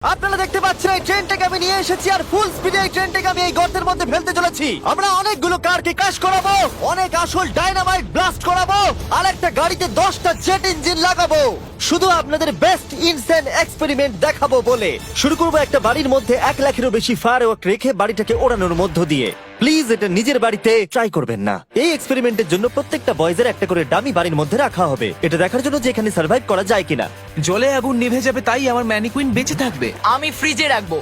আপনারা দেখতে পাচ্ছেন এই ট্রেনটাকে আমি নিয়ে এসেছি আর ফুল স্পিডে এই ট্রেনটাকে আমি এই গর্তের মধ্যে ফেলতে চলেছি। আমরা অনেকগুলো কারকে ক্র্যাশ করাবো, অনেক আসল ডাইনামাইট ব্লাস্ট করাবো, আর একটা গাড়িতে 10টা জেট ইঞ্জিন লাগাবো, শুধু আপনাদের বেস্ট ইনসেন এক্সপেরিমেন্ট দেখাবো বলে। শুরু করবো একটা বাড়ির মধ্যে 1 লাখেরও বেশি ফায়ারওয়ার্ক রেখে বাড়িটাকে ওড়ানোর মধ্য দিয়ে। প্লিজ এটা নিজের বাড়িতে ট্রাই করবেন না। এই এক্সপেরিমেন্টের জন্য প্রত্যেকটা বয়েজের একটা করে ডামি বাড়ির মধ্যে রাখা হবে, এটা দেখার জন্য যে এখানে সার্ভাইভ করা যায় কিনা। জলে আগুন নিভে যাবে, তাই আমার ম্যানিকুইন বেঁচে থাকবে। আমি ফ্রিজে রাখবো।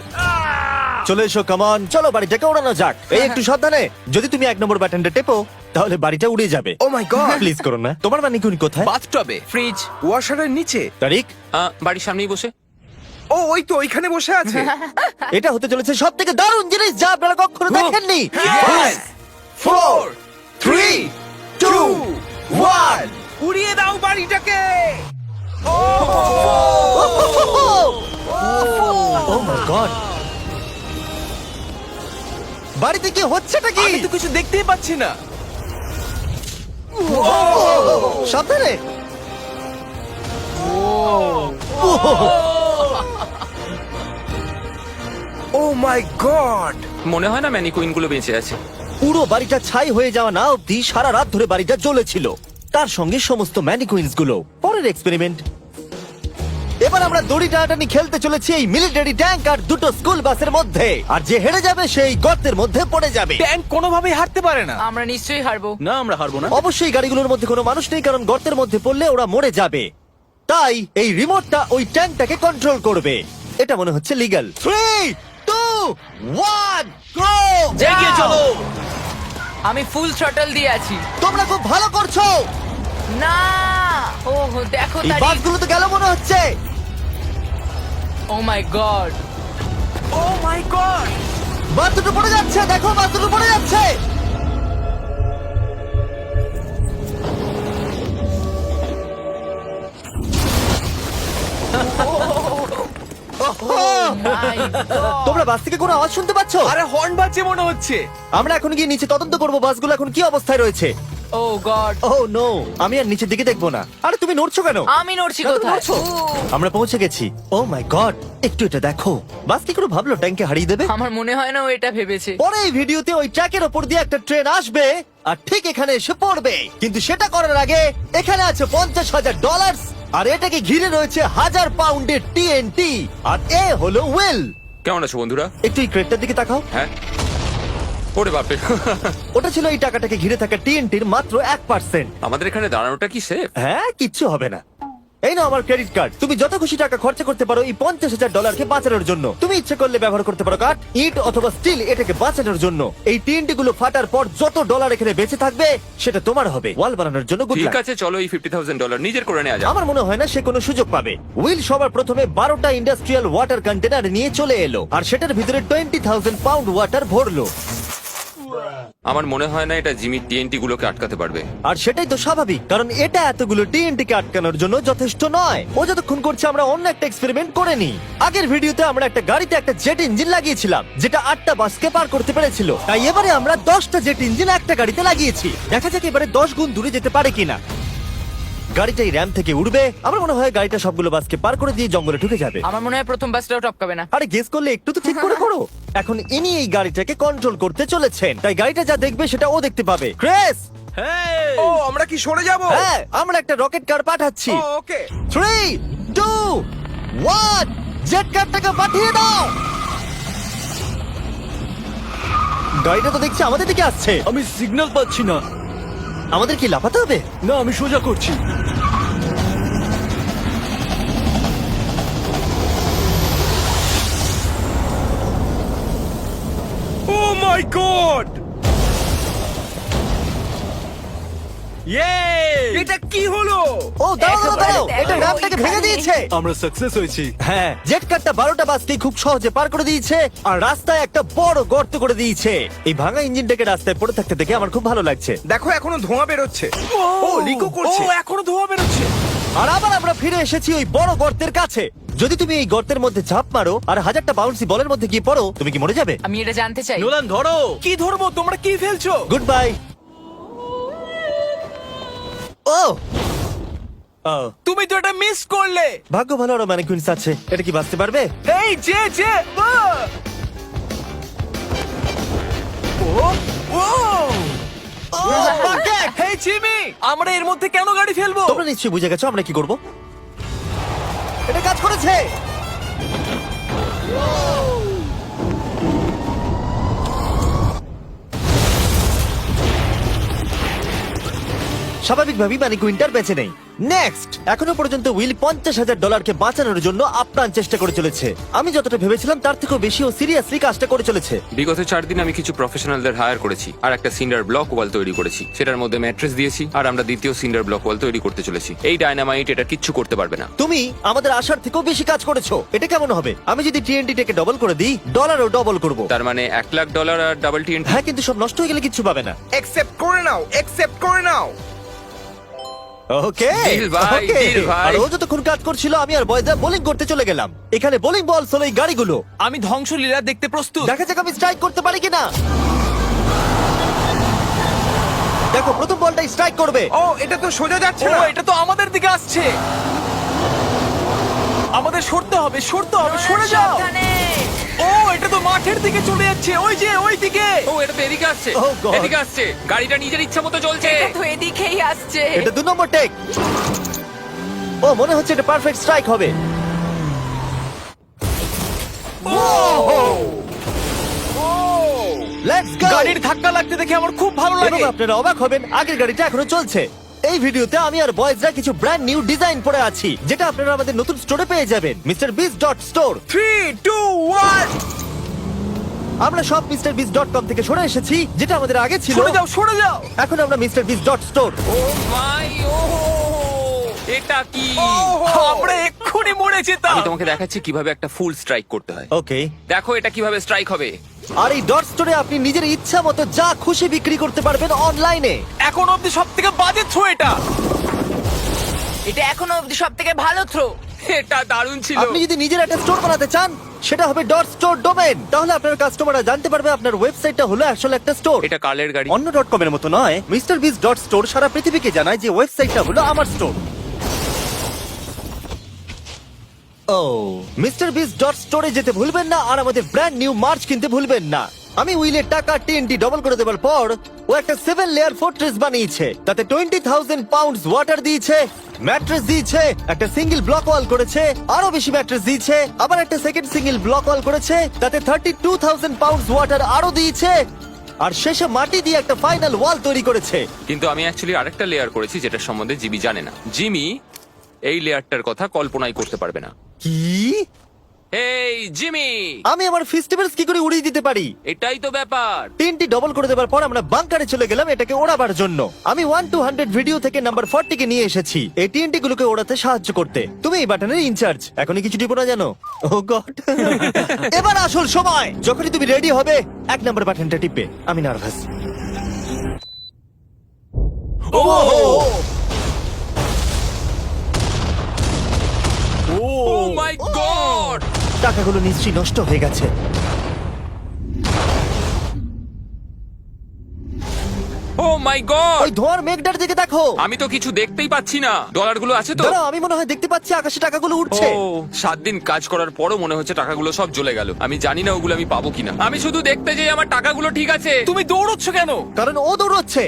চলে এসো, কামন, চলো বাড়িটাকে ওড়ানো যাক। এই একটু সাবধানে, যদি তুমি 1 নম্বর বাটনটা টেপো তাহলে বাড়িটা উড়ে যাবে। ও মাই গড! প্লিজ করো না। তোমার ম্যানিকুইন কোথায়? বাথটবে, ফ্রিজ ওয়াশারের নিচে। তারিক, বাড়ির সামনেই বসে। ও ওই তো ওইখানে বসে আছে। এটা হতে চলেছে সব থেকে দারুণ জিনিস যা আপনারা কখনো দেখেননি। Yes! 4 3 2 1 উড়িয়ে দাও বাড়িটাকে। ও মাই গড, বাড়িতে কি হচ্ছেটা কি? আমি তো কিছু দেখতেই পাচ্ছি না। সাবধানে। ও মাই গড! মনে হয় না ম্যানিকুইন গুলো বেঁচে আছে। পুরো বাড়িটা ছাই হয়ে যাওয়া না অব্দি সারা রাত ধরে বাড়িটা জ্বলেছিল, তার সঙ্গে সমস্ত ম্যানিকুইন্স গুলো। পরের এক্সপেরিমেন্ট, এবার আমরা দড়ি টানাটানি খেলতে চলেছি এই মিলিটারি ট্যাঙ্ক আর 2টো স্কুল বাসের মধ্যে, আর যে হেরে যাবে সেই গর্তের মধ্যে পড়ে যাবে। ট্যাঙ্ক কোনোভাবেই হারতে পারে না। আমরা নিশ্চয়ই হারবো। না, আমরা হারবো না। অবশ্যই গাড়িগুলোর মধ্যে কোনো মানুষ নেই, কারণ গর্তের মধ্যে পড়লে ওরা মরে যাবে। তাই এই রিমোটটা ওই ট্যাঙ্কটাকে কন্ট্রোল করবে। এটা মনে হচ্ছে লিগ্যাল। 3 2 1 গো! এগিয়ে চলো। আমি ফুল থ্রটল দিয়ে আছি। তোমরা খুব ভালো করছো। না, ও দেখো এই তারিখ। বাসগুলো তো গেল মনে হচ্ছে। ও মাই গড, ও মাই গড! বাস দুটো পড়ে যাচ্ছে, দেখো বাস দুটো পড়ে যাচ্ছে। তোমরা বাস থেকে কোনো আওয়াজ শুনতে পাচ্ছ? আরে হর্ন বাজছে মনে হচ্ছে। আমরা এখন গিয়ে নিচে তদন্ত করবো বাসগুলো এখন কি অবস্থায় রয়েছে। ও গড, ও নো, আমি আর নিচের দিকে দেখবো না। আরে তুমি নড়ছো কেন? আমি নড়ছি কেন কোথায়? নড়ছো? আমরা পৌঁছে গেছি। ও মাই গড, একটু এটা দেখো। বাস কি করে ভাবলো ট্যাঙ্কে হারিয়ে দেবে? আমার মনে হয় না ও এটা ভেবেছে। পরে এই ভিডিওতে ওই ট্র্যাকের ওপর দিয়ে একটা ট্রেন আসবে আর ঠিক এখানে এসে পড়বে, কিন্তু সেটা করার আগে এখানে আছে $50,000 আর এটাকে ঘিরে রয়েছে 1000 পাউন্ডের টিএনটি, আর এ হলো উইল। কেমন আছো বন্ধুরা? একটু এই ক্রেটটার দিকে তাকাও। হ্যাঁ, ওরে বাপরে। ওটা ছিল এই টাকাটাকে ঘিরে থাকা টিএনটির মাত্র 1%। আমাদের এখানে দাঁড়ানোটা কি সেফ? হ্যাঁ, কিচ্ছু হবে না। এই নাও আমার ক্রেডিট কার্ড, তুমি যত খুশি টাকা খরচা করতে পারো এই $50,000 বাঁচানোর জন্য। তুমি ইচ্ছে করলে ব্যবহার করতে পারো কাঠ, ইট অথবা স্টিল এটাকে বাঁচানোর জন্য। এই টিএনটি গুলো ফাটার পর যত ডলার এখানে বেঁচে থাকবে সেটা তোমার হবে। ওয়াল বানানোর জন্য গুড ঠিক লাক। আছে, চলো এই $50,000 নিজের করে নেওয়া যাক। আমার মনে হয় না সে কোনো সুযোগ পাবে। উইল সবার প্রথমে 12টা ইন্ডাস্ট্রিয়াল ওয়াটার কন্টেনার নিয়ে চলে এলো আর সেটার ভিতরে 20,000 পাউন্ড ওয়াটার ভরলো। আমার মনে হয় না এটা জিমি টিএনটি গুলোকে আটকাতে পারবে। আর সেটাই তো স্বাভাবিক, কারণ এটা এতগুলো টিএনটি কে আটকানোর জন্য যথেষ্ট নয়। ও যতক্ষণ করছে আমরা অন্য একটা এক্সপেরিমেন্ট করে নিই। আগের ভিডিওতে আমরা একটা গাড়িতে একটা জেট ইঞ্জিন লাগিয়েছিলাম যেটা 8টা বাসকে পার করতে পেরেছিল, তাই এবারে আমরা 10টা জেট ইঞ্জিন একটা গাড়িতে লাগিয়েছি। দেখা যাক এবারে 10 গুণ দূরে যেতে পারে কিনা। গাড়িটা এই র্যাম থেকে উঠবে, আমার মনে হয় গাড়িটা সবগুলো বাসকে পার করে দিয়ে জঙ্গলে ঢুকে যাবে। আমার মনে হয় প্রথম বাসটাও টপকাবে না। আরে গেস করলে একটু তো ঠিক করে করো। এখন ইনি এই গাড়িটাকে কন্ট্রোল করতে চলেছেন, তাই গাড়িটা যা দেখবে সেটা ও দেখতে পাবে। ক্রেস, ও আমরা কি সরে যাব? হ্যাঁ, আমরা একটা রকেট কার পাঠাচ্ছি। ওকে। 3 2 1 জেট কারটাকে পাঠিয়ে দাও। গাড়িটা তো দেখছি আমাদের দিকে আসছে। আমি সিগন্যাল পাচ্ছি না। আমাদের কি লাফাতে হবে? না, আমি সোজা করছি। ও মাই গড! এটা কি হলো? ও দাঁড়াও দাঁড়াও দাঁড়াও, একেবারে এটা দেখো, র্যামটাকে ভেঙে ওইখানে। দিয়েছে। আমরা সাকসেস হয়েছি। হ্যাঁ, জেট কারটা 12টা বাসকে খুব সহজে পার করে দিয়েছে আর রাস্তায় একটা বড় গর্ত করে দিয়েছে। এই ভাঙা ইঞ্জিনটাকে রাস্তায় পড়ে থাকতে দেখে আমার খুব ভালো লাগছে। দেখো এখনো ধোঁয়া বেরোচ্ছে। ও লিকো করছে। ও এখনো ধোঁয়া বেরোচ্ছে। আর আবার আমরা ফিরে এসেছি ওই বড় গর্তের কাছে। যদি তুমি এই গর্তের মধ্যে ঝাঁপ মারো আর 1000টা বাউন্সি বলের মধ্যে গিয়ে পড়ো, তুমি কি মরে যাবে? আমি এটা জানতে চাই। নোলান ধরো। কি ধরবো? তোমরা কি ফেলছো? Good bye. ও ও, তুমি তো এটা মিস করলে। ভাগ্য ভালো আরো ম্যানিকুইন্স আছে। এটা কি বাঁচতে পারবে? এই যে ও ও ও, bucket! হেই জিমি, আমরা এর মধ্যে কেন গাড়ি ফেলবো? তোমরা নিশ্চয়ই বুঝে গেছো আমরা কি করব। এটা কাজ করেছে। স্বাভাবিকভাবেই ম্যানিকুইনটার বেঁচে নেই। নেক্সট, এখনো পর্যন্ত উইল $50,000 বাঁচানোর জন্য আপ্রাণ চেষ্টা করে চলেছে। আমি যতটা ভেবেছিলাম তার থেকেও বেশি ও সিরিয়াসলি কাজটা করে চলেছে। বিগত 4 দিন আমি কিছু প্রফেশনালদের হায়ার করেছি আর একটা সিন্ডার ব্লক ওয়াল তৈরি করেছি। সেটার মধ্যে ম্যাট্রেস দিয়েছি আর আমরা দ্বিতীয় সিন্ডার ব্লক ওয়াল তৈরি করতে চলেছি। এই ডায়নামাইট এটা কিচ্ছু করতে পারবে না। তুমি আমাদের আশার থেকেও বেশি কাজ করেছো। এটা কেমন হবে? আমি যদি TNT-টাকে ডবল করে দিই, ডলারও ডবল করব। তার মানে $1,00,000 আর ডাবল TNT। হ্যাঁ, কিন্তু সব নষ্ট হয়ে গেলে কিচ্ছু পাবে না। অ্যাকসেপ্ট করে নাও, অ্যাকসেপ্ট করে নাও। ওকে, Deal ভাই, ওকে। deal ভাই। আর ও যতক্ষণ কাজ করছিল আমি আর বয়দা বোলিং করতে চলে গেলাম। এখানে বোলিং বল হলো এই গাড়িগুলো। আমি ধ্বংসলীলা দেখতে প্রস্তুত। দেখা যাক আমি স্ট্রাইক করতে পারি কিনা। দেখো, প্রথম বলটাই স্ট্রাইক করবে। ও, এটা তো সোজা যাচ্ছে না। এটা তো আমাদের দিকে আসছে। আমাদের সরতে হবে, সরতে হবে, সরে যাও। সাবধানে। ও, এটা তো মাঠের দিকে চলে যাচ্ছে। ওই যে ওই দিকে। ও, এটা তো এদিকে আসছে। Oh God! এদিকে আসছে। গাড়িটা নিজের ইচ্ছা মতো চলছে। এটা তো এদিকেই আসছে। এটা 2 নম্বর টেক। ও, মনে হচ্ছে এটা পারফেক্ট স্ট্রাইক হবে। Let's go. গাড়ির ধাক্কা লাগতে দেখে আমার খুব ভালো এবং লাগে। আপনারা অবাক হবেন, আগের গাড়িটা এখনো চলছে। এই ভিডিওতে আমি আর বয়েজরা কিছু ব্র্যান্ড নিউ ডিজাইন পরে আছি, যেটা আপনারা আমাদের নতুন স্টোরে পেয়ে যাবেন, MrBeast.store। 3, 2, 1 আমরা সব MrBeast.com থেকে সরে এসেছি, যেটা আমাদের আগে ছিল। সরে যাও, সরে যাও। এখন আমরা MrBeast.store। ও মাই, ও এটা কি? আমরা এক্ষুনি মরে যেতাম। আমি তোমাকে দেখাচ্ছি কিভাবে একটা ফুল স্ট্রাইক করতে হয়। ওকে। দেখো এটা কিভাবে স্ট্রাইক হবে। আর এই ডট স্টোরে আপনি নিজের ইচ্ছা মতো যা খুশি বিক্রি করতে পারবেন অনলাইনে। এখন অব্দি সব থেকে বাজে থ্রো এটা। এটা এখনো অব্দি সব থেকে ভালো থ্রো। এটা দারুণ ছিল। আপনি যদি নিজের একটা স্টোর বানাতে চান, সেটা হবে ডট স্টোর ডোমেন। তাহলে আপনার কাস্টমাররা জানতে পারবে আপনার ওয়েবসাইটটা হলো আসলে একটা স্টোর। এটা কালের গাড়ি। অন্য .com এর মতো নয়। MrBeast.store সারা পৃথিবীকে জানায় যে ওয়েবসাইটটা হলো আমার স্টোর। ও, MrBeast.store-এ যেতে ভুলবেন না আর আমাদের ব্র্যান্ড নিউ মার্চ কিনতে ভুলবেন না। আমি উইলের টাকা TNT ডবল করে দেওয়ার পর ও একটা 7 লেয়ার ফোর্ট্রেস বানিয়েছে। তাতে 20,000 পাউন্ডস ওয়াটার দিয়েছে, ম্যাট্রেস দিয়েছে, একটা সিঙ্গেল ব্লক ওয়াল করেছে, আরো বেশি ম্যাট্রেস দিয়েছে, আবার একটা সেকেন্ড সিঙ্গেল ব্লক ওয়াল করেছে, তাতে 32,000 পাউন্ডস ওয়াটার আরো দিয়েছে, আর শেষে মাটি দিয়ে একটা ফাইনাল ওয়াল তৈরি করেছে। কিন্তু আমি অ্যাকচুয়ালি আরেকটা লেয়ার করেছি যেটা সম্বন্ধে জিমি জানে না। জিমি এই লেয়ারটার কথা কল্পনাই করতে পারবে না। কি? এই জিমি, আমি আমার ফেস্টিভ্যালস কি করে উড়িয়ে দিতে পারি? এটাই তো ব্যাপার। তিনটি ডবল করে দেওয়ার পর আমরা বাংকারে চলে গেলাম এটাকে ওড়াবার জন্য। আমি 1 to 100 ভিডিও থেকে নাম্বার 40 কে নিয়ে এসেছি এই TNT গুলোকে ওড়াতে সাহায্য করতে। তুমি এই বাটনের ইনচার্জ। এখনই কিছু টিপো না জানো? ও গড। এবার আসল সময়। যখনই তুমি রেডি হবে 1 নাম্বার বাটনটা টিপবে। আমি নার্ভাস। ও ও মাই গড, টাকাগুলো নিশ্চয়ই নষ্ট হয়ে গেছে। ও মাই গড। ওই ধোঁয়ার মেঘটার দিকে দেখো। আমি তো কিছু দেখতেই পাচ্ছি না। ডলারগুলো আছে তো? দাঁড়াও, আমি মনে হয় দেখতে পাচ্ছি আকাশে টাকাগুলো উঠছে। ও 7 দিন কাজ করার পরও মনে হচ্ছে টাকাগুলো সব জ্বলে গেল। আমি জানি না ওগুলো আমি পাবো কিনা। আমি শুধু দেখতে যাই আমার টাকাগুলো ঠিক আছে। তুমি দৌড়চ্ছ কেন? কারণ ও দৌড়চ্ছে।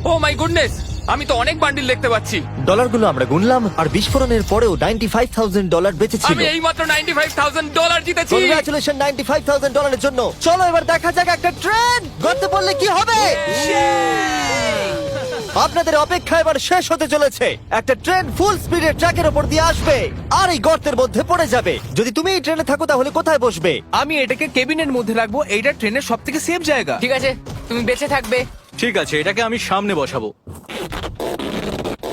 ও মাই গুডনেস, আমি তো অনেক বান্ডিল দেখতে পাচ্ছি। ডলারগুলো আমরা গুনলাম আর বিস্ফোরণের পরেও $95,000 বেঁচে ছিল। আমি এইমাত্র $95,000 জিতেছি। কংগ্রাচুলেশন $95,000 জন্য। চলো এবার দেখা যাক একটা ট্রেন গর্তে পড়লে কি হবে। আপনাদের অপেক্ষা এবার শেষ হতে চলেছে। একটা ট্রেন ফুল স্পিডে ট্র্যাকের উপর দিয়ে আসবে আর এই গর্তের মধ্যে পড়ে যাবে। যদি তুমি এই ট্রেনে থাকো তাহলে কোথায় বসবে? আমি এটাকে কেবিনের মধ্যে রাখবো। এইটা ট্রেনের সব থেকে সেফ জায়গা। ঠিক আছে, তুমি বেঁচে থাকবে। ঠিক আছে, এটাকে আমি সামনে বসাবো।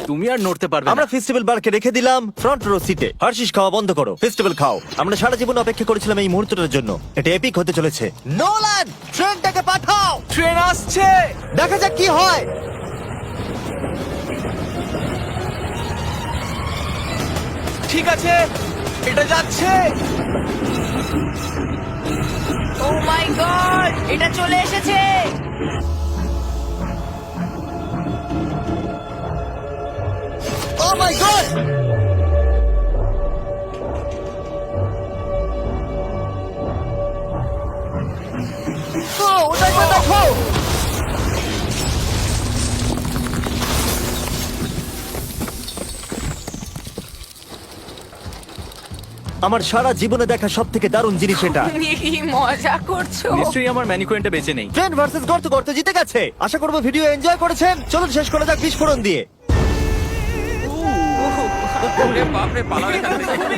তুমি আর নড়তে পারবে আমরা না। ফেস্টিভ্যাল বারকে রেখে দিলাম ফ্রন্ট রো সিটে। হার্শিস খাওয়া বন্ধ করো, ফেস্টিভ্যাল খাও। আমরা সারা জীবন অপেক্ষা করেছিলাম এই মুহূর্তটার জন্য। এটা এপিক হতে চলেছে। নোলান, ট্রেনটাকে পাঠাও। ট্রেন আসছে। দেখা যাক কি হয়। ঠিক আছে, এটা যাচ্ছে। ও মাই গড, এটা চলে এসেছে। ও মাই গড! ওটা একবার দেখো! আমার সারা জীবনে দেখা সব থেকে দারুণ জিনিস এটা। তুমি কি মজা করছো? নিশ্চয়ই আমার ম্যানিকুইনটা বেঁচে নেই। ট্রেন ভার্সেস গর্ত, গর্ত জিতে গেছে। আশা করবো ভিডিও এনজয় করেছেন। চলুন শেষ করা যাক বিস্ফোরণ দিয়ে। ওরে বাপরে, পালাও এখান থেকে।